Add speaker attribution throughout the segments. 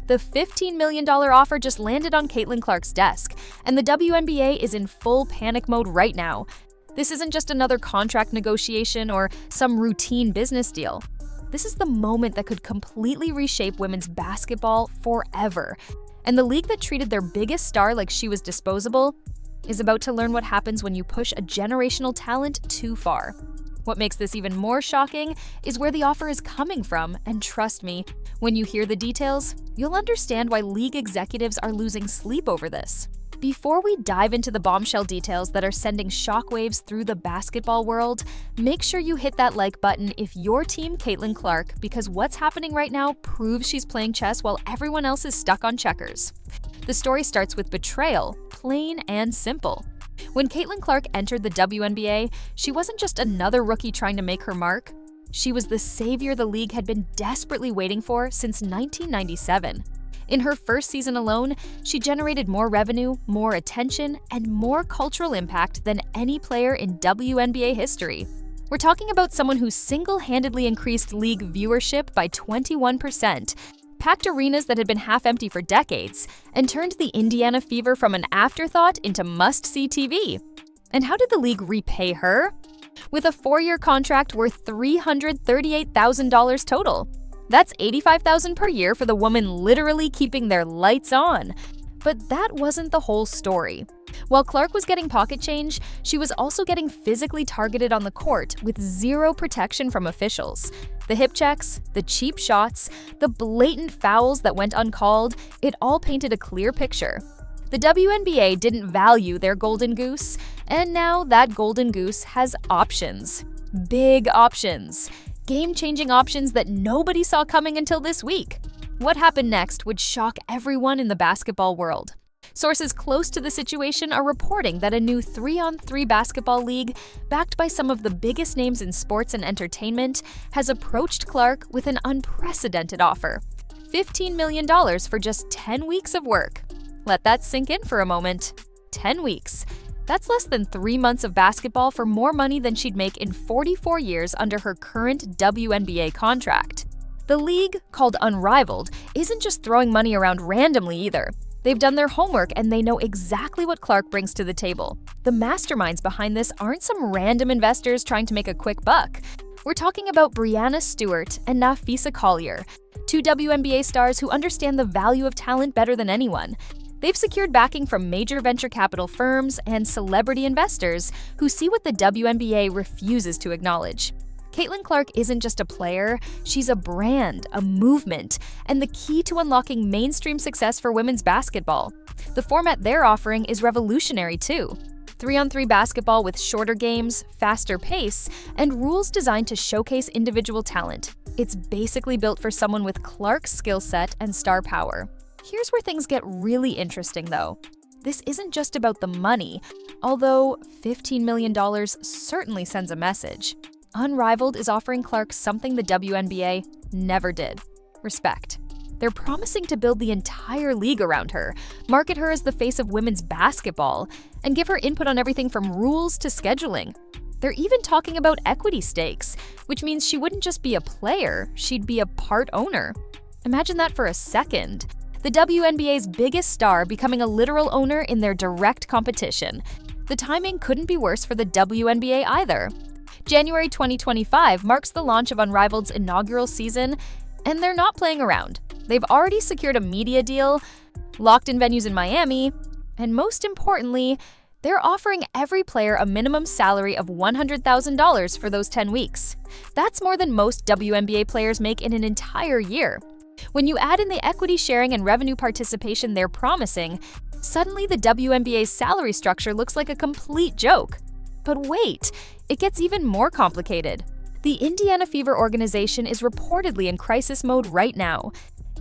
Speaker 1: The $15 million offer just landed on Caitlin Clark's desk, and the WNBA is in full panic mode right now. This isn't just another contract negotiation or some routine business deal. This is the moment that could completely reshape women's basketball forever. And the league that treated their biggest star like she was disposable is about to learn what happens when you push a generational talent too far. What makes this even more shocking is where the offer is coming from, and trust me, when you hear the details, you'll understand why league executives are losing sleep over this. Before we dive into the bombshell details that are sending shockwaves through the basketball world, make sure you hit that like button if you're Team Caitlin Clark, because what's happening right now proves she's playing chess while everyone else is stuck on checkers. The story starts with betrayal, plain and simple. When Caitlin Clark entered the WNBA, she wasn't just another rookie trying to make her mark. She was the savior the league had been desperately waiting for since 1997. In her first season alone, she generated more revenue, more attention, and more cultural impact than any player in WNBA history. We're talking about someone who single-handedly increased league viewership by 21%, packed arenas that had been half-empty for decades, and turned the Indiana Fever from an afterthought into must-see TV. And how did the league repay her? With a 4-year contract worth $338,000 total. That's $85,000 per year for the woman literally keeping their lights on. But that wasn't the whole story. While Clark was getting pocket change, she was also getting physically targeted on the court with zero protection from officials. The hip checks, the cheap shots, the blatant fouls that went uncalled, it all painted a clear picture. The WNBA didn't value their golden goose, and now that golden goose has options. Big options. Game-changing options that nobody saw coming until this week. What happened next would shock everyone in the basketball world. Sources close to the situation are reporting that a new 3-on-3 basketball league, backed by some of the biggest names in sports and entertainment, has approached Clark with an unprecedented offer. $15 million for just 10 weeks of work. Let that sink in for a moment. 10 weeks. That's less than 3 months of basketball for more money than she'd make in 44 years under her current WNBA contract. The league, called Unrivaled, isn't just throwing money around randomly either. They've done their homework and they know exactly what Clark brings to the table. The masterminds behind this aren't some random investors trying to make a quick buck. We're talking about Breanna Stewart and Nafisa Collier, two WNBA stars who understand the value of talent better than anyone. They've secured backing from major venture capital firms and celebrity investors who see what the WNBA refuses to acknowledge. Caitlin Clark isn't just a player, she's a brand, a movement, and the key to unlocking mainstream success for women's basketball. The format they're offering is revolutionary too. 3-on-3 basketball with shorter games, faster pace, and rules designed to showcase individual talent. It's basically built for someone with Clark's skill set and star power. Here's where things get really interesting though. This isn't just about the money, although $15 million certainly sends a message. Unrivaled is offering Clark something the WNBA never did: respect. They're promising to build the entire league around her, market her as the face of women's basketball, and give her input on everything from rules to scheduling. They're even talking about equity stakes, which means she wouldn't just be a player, she'd be a part owner. Imagine that for a second. The WNBA's biggest star becoming a literal owner in their direct competition. The timing couldn't be worse for the WNBA either. January 2025 marks the launch of Unrivaled's inaugural season, and they're not playing around. They've already secured a media deal, locked in venues in Miami, and most importantly, they're offering every player a minimum salary of $100,000 for those 10 weeks. That's more than most WNBA players make in an entire year. When you add in the equity sharing and revenue participation they're promising, suddenly the WNBA's salary structure looks like a complete joke. But wait, it gets even more complicated. The Indiana Fever organization is reportedly in crisis mode right now.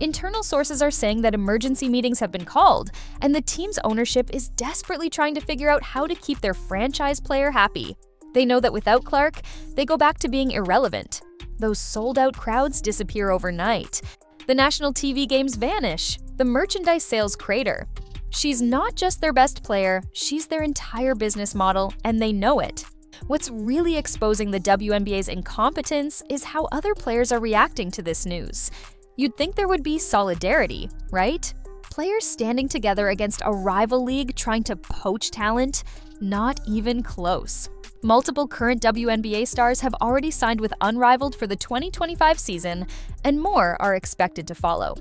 Speaker 1: Internal sources are saying that emergency meetings have been called, and the team's ownership is desperately trying to figure out how to keep their franchise player happy. They know that without Clark, they go back to being irrelevant. Those sold-out crowds disappear overnight. The national TV games vanish. The merchandise sales crater. She's not just their best player, she's their entire business model, and they know it. What's really exposing the WNBA's incompetence is how other players are reacting to this news. You'd think there would be solidarity, right? Players standing together against a rival league trying to poach talent? Not even close. Multiple current WNBA stars have already signed with Unrivaled for the 2025 season, and more are expected to follow.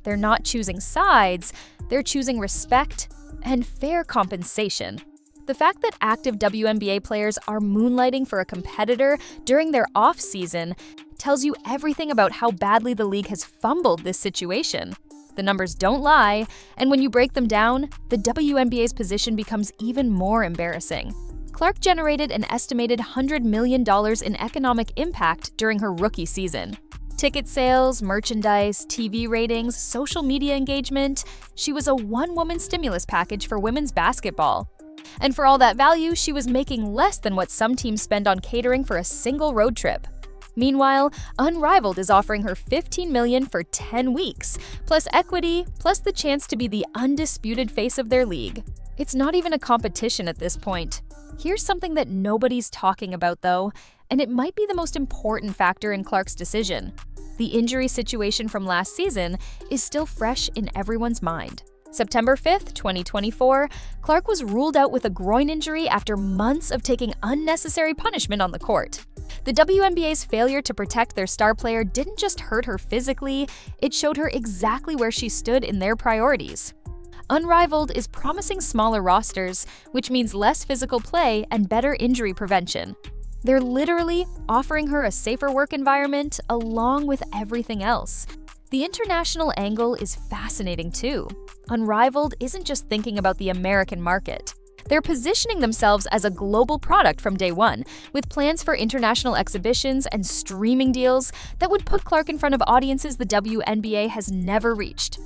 Speaker 1: They're not choosing sides, they're choosing respect and fair compensation. The fact that active WNBA players are moonlighting for a competitor during their off-season tells you everything about how badly the league has fumbled this situation. The numbers don't lie, and when you break them down, the WNBA's position becomes even more embarrassing. Clark generated an estimated $100 million in economic impact during her rookie season. Ticket sales, merchandise, TV ratings, social media engagement, she was a one-woman stimulus package for women's basketball. And for all that value, she was making less than what some teams spend on catering for a single road trip. Meanwhile, Unrivaled is offering her $15 million for 10 weeks, plus equity, plus the chance to be the undisputed face of their league. It's not even a competition at this point. Here's something that nobody's talking about, though, and it might be the most important factor in Clark's decision. The injury situation from last season is still fresh in everyone's mind. September 5th, 2024, Clark was ruled out with a groin injury after months of taking unnecessary punishment on the court. The WNBA's failure to protect their star player didn't just hurt her physically, it showed her exactly where she stood in their priorities. Unrivaled is promising smaller rosters, which means less physical play and better injury prevention. They're literally offering her a safer work environment along with everything else. The international angle is fascinating too. Unrivaled isn't just thinking about the American market. They're positioning themselves as a global product from day one, with plans for international exhibitions and streaming deals that would put Clark in front of audiences the WNBA has never reached.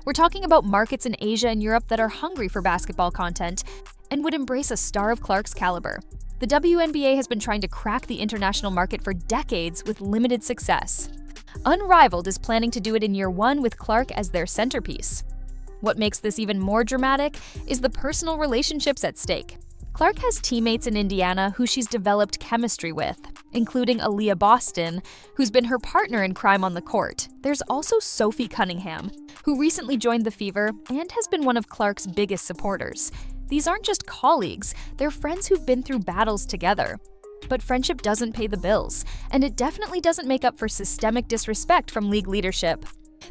Speaker 1: We're talking about markets in Asia and Europe that are hungry for basketball content and would embrace a star of Clark's caliber. The WNBA has been trying to crack the international market for decades with limited success. Unrivaled is planning to do it in year one with Clark as their centerpiece. What makes this even more dramatic is the personal relationships at stake. Clark has teammates in Indiana who she's developed chemistry with, including Aaliyah Boston, who's been her partner in crime on the court. There's also Sophie Cunningham, who recently joined the Fever and has been one of Clark's biggest supporters. These aren't just colleagues, they're friends who've been through battles together. But friendship doesn't pay the bills, and it definitely doesn't make up for systemic disrespect from league leadership.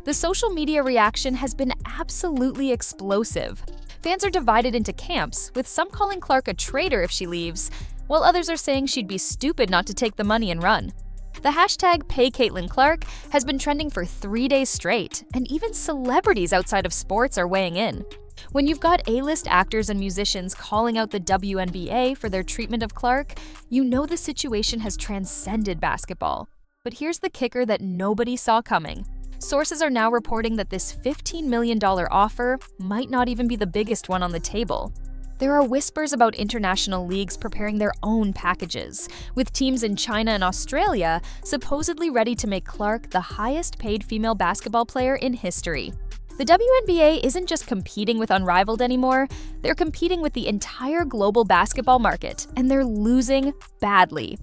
Speaker 1: The social media reaction has been absolutely explosive. Fans are divided into camps, with some calling Clark a traitor if she leaves, while others are saying she'd be stupid not to take the money and run. The hashtag #PayCaitlynClark has been trending for 3 days straight, and even celebrities outside of sports are weighing in. When you've got A-list actors and musicians calling out the WNBA for their treatment of Clark, you know the situation has transcended basketball. But here's the kicker that nobody saw coming. Sources are now reporting that this $15 million offer might not even be the biggest one on the table. There are whispers about international leagues preparing their own packages, with teams in China and Australia supposedly ready to make Clark the highest-paid female basketball player in history. The WNBA isn't just competing with Unrivaled anymore, they're competing with the entire global basketball market, and they're losing badly.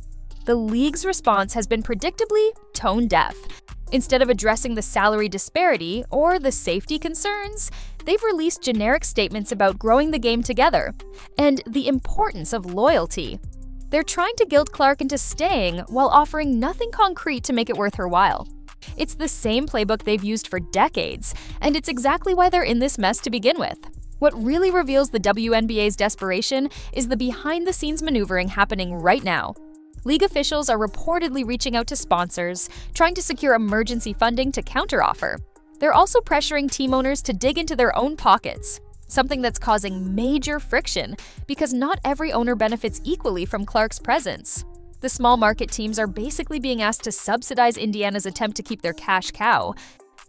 Speaker 1: The league's response has been predictably tone-deaf. Instead of addressing the salary disparity or the safety concerns, they've released generic statements about growing the game together and the importance of loyalty. They're trying to guilt Clark into staying while offering nothing concrete to make it worth her while. It's the same playbook they've used for decades, and it's exactly why they're in this mess to begin with. What really reveals the WNBA's desperation is the behind-the-scenes maneuvering happening right now. League officials are reportedly reaching out to sponsors, trying to secure emergency funding to counteroffer. They're also pressuring team owners to dig into their own pockets, something that's causing major friction because not every owner benefits equally from Clark's presence. The small market teams are basically being asked to subsidize Indiana's attempt to keep their cash cow,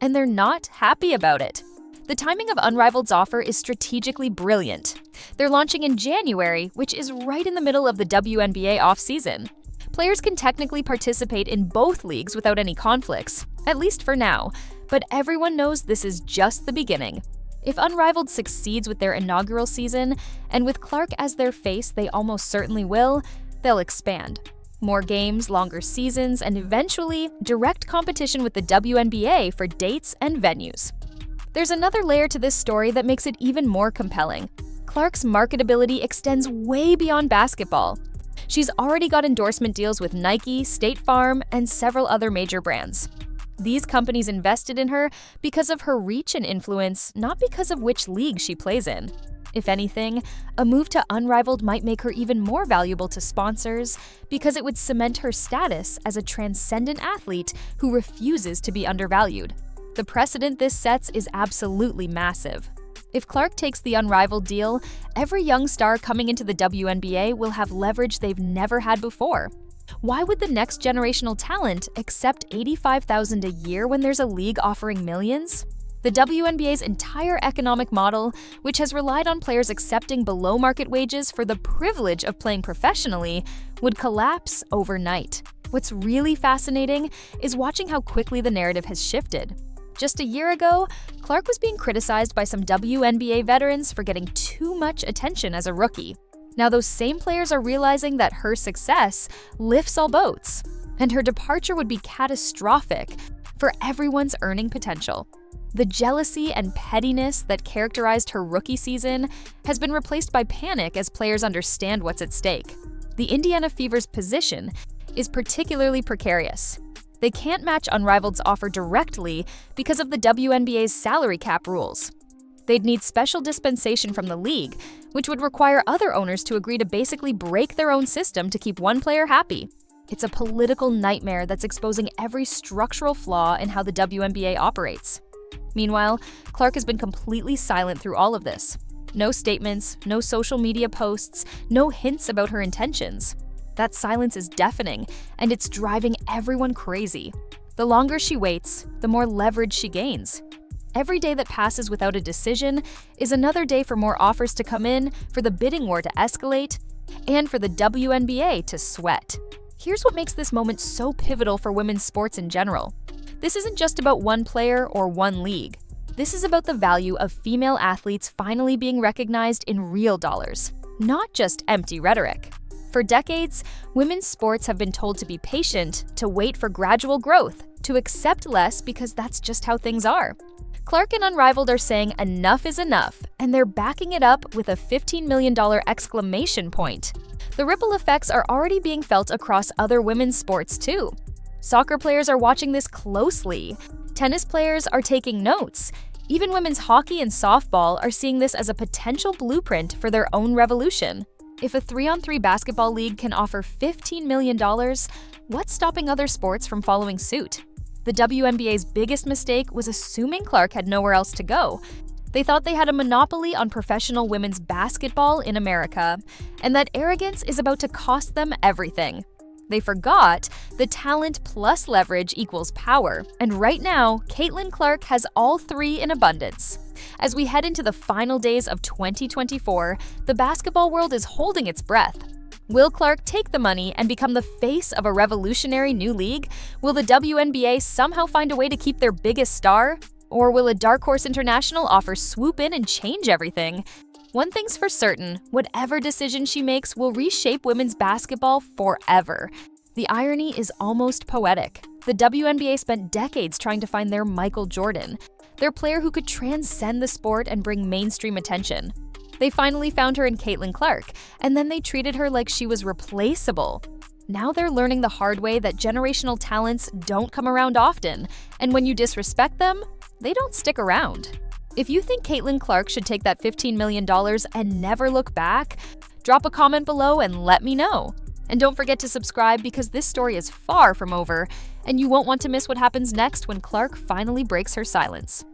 Speaker 1: and they're not happy about it. The timing of Unrivaled's offer is strategically brilliant. They're launching in January, which is right in the middle of the WNBA off-season. Players can technically participate in both leagues without any conflicts, at least for now, but everyone knows this is just the beginning. If Unrivaled succeeds with their inaugural season, and with Clark as their face they almost certainly will, they'll expand. More games, longer seasons, and eventually, direct competition with the WNBA for dates and venues. There's another layer to this story that makes it even more compelling. Clark's marketability extends way beyond basketball. She's already got endorsement deals with Nike, State Farm, and several other major brands. These companies invested in her because of her reach and influence, not because of which league she plays in. If anything, a move to Unrivaled might make her even more valuable to sponsors because it would cement her status as a transcendent athlete who refuses to be undervalued. The precedent this sets is absolutely massive. If Clark takes the Unrivaled deal, every young star coming into the WNBA will have leverage they've never had before. Why would the next generational talent accept $85,000 a year when there's a league offering millions? The WNBA's entire economic model, which has relied on players accepting below-market wages for the privilege of playing professionally, would collapse overnight. What's really fascinating is watching how quickly the narrative has shifted. Just a year ago, Clark was being criticized by some WNBA veterans for getting too much attention as a rookie. Now those same players are realizing that her success lifts all boats, and her departure would be catastrophic for everyone's earning potential. The jealousy and pettiness that characterized her rookie season has been replaced by panic as players understand what's at stake. The Indiana Fever's position is particularly precarious. They can't match Unrivaled's offer directly because of the WNBA's salary cap rules. They'd need special dispensation from the league, which would require other owners to agree to basically break their own system to keep one player happy. It's a political nightmare that's exposing every structural flaw in how the WNBA operates. Meanwhile, Clark has been completely silent through all of this. No statements, no social media posts, no hints about her intentions. That silence is deafening, and it's driving everyone crazy. The longer she waits, the more leverage she gains. Every day that passes without a decision is another day for more offers to come in, for the bidding war to escalate, and for the WNBA to sweat. Here's what makes this moment so pivotal for women's sports in general. This isn't just about one player or one league. This is about the value of female athletes finally being recognized in real dollars, not just empty rhetoric. For decades, women's sports have been told to be patient, to wait for gradual growth, to accept less because that's just how things are. Clark and Unrivaled are saying enough is enough, and they're backing it up with a $15 million exclamation point. The ripple effects are already being felt across other women's sports too. Soccer players are watching this closely. Tennis players are taking notes. Even women's hockey and softball are seeing this as a potential blueprint for their own revolution. If a 3-on-3 basketball league can offer $15 million, what's stopping other sports from following suit? The WNBA's biggest mistake was assuming Clark had nowhere else to go. They thought they had a monopoly on professional women's basketball in America, and that arrogance is about to cost them everything. They forgot the talent plus leverage equals power, and right now, Caitlin Clark has all three in abundance. As we head into the final days of 2024, the basketball world is holding its breath. Will Clark take the money and become the face of a revolutionary new league? Will the WNBA somehow find a way to keep their biggest star? Or will a Dark Horse International offer swoop in and change everything? One thing's for certain, whatever decision she makes will reshape women's basketball forever. The irony is almost poetic. The WNBA spent decades trying to find their Michael Jordan, their player who could transcend the sport and bring mainstream attention. They finally found her in Caitlin Clark, and then they treated her like she was replaceable. Now they're learning the hard way that generational talents don't come around often, and when you disrespect them, they don't stick around. If you think Caitlin Clark should take that $15 million and never look back, drop a comment below and let me know. And don't forget to subscribe because this story is far from over, and you won't want to miss what happens next when Clark finally breaks her silence.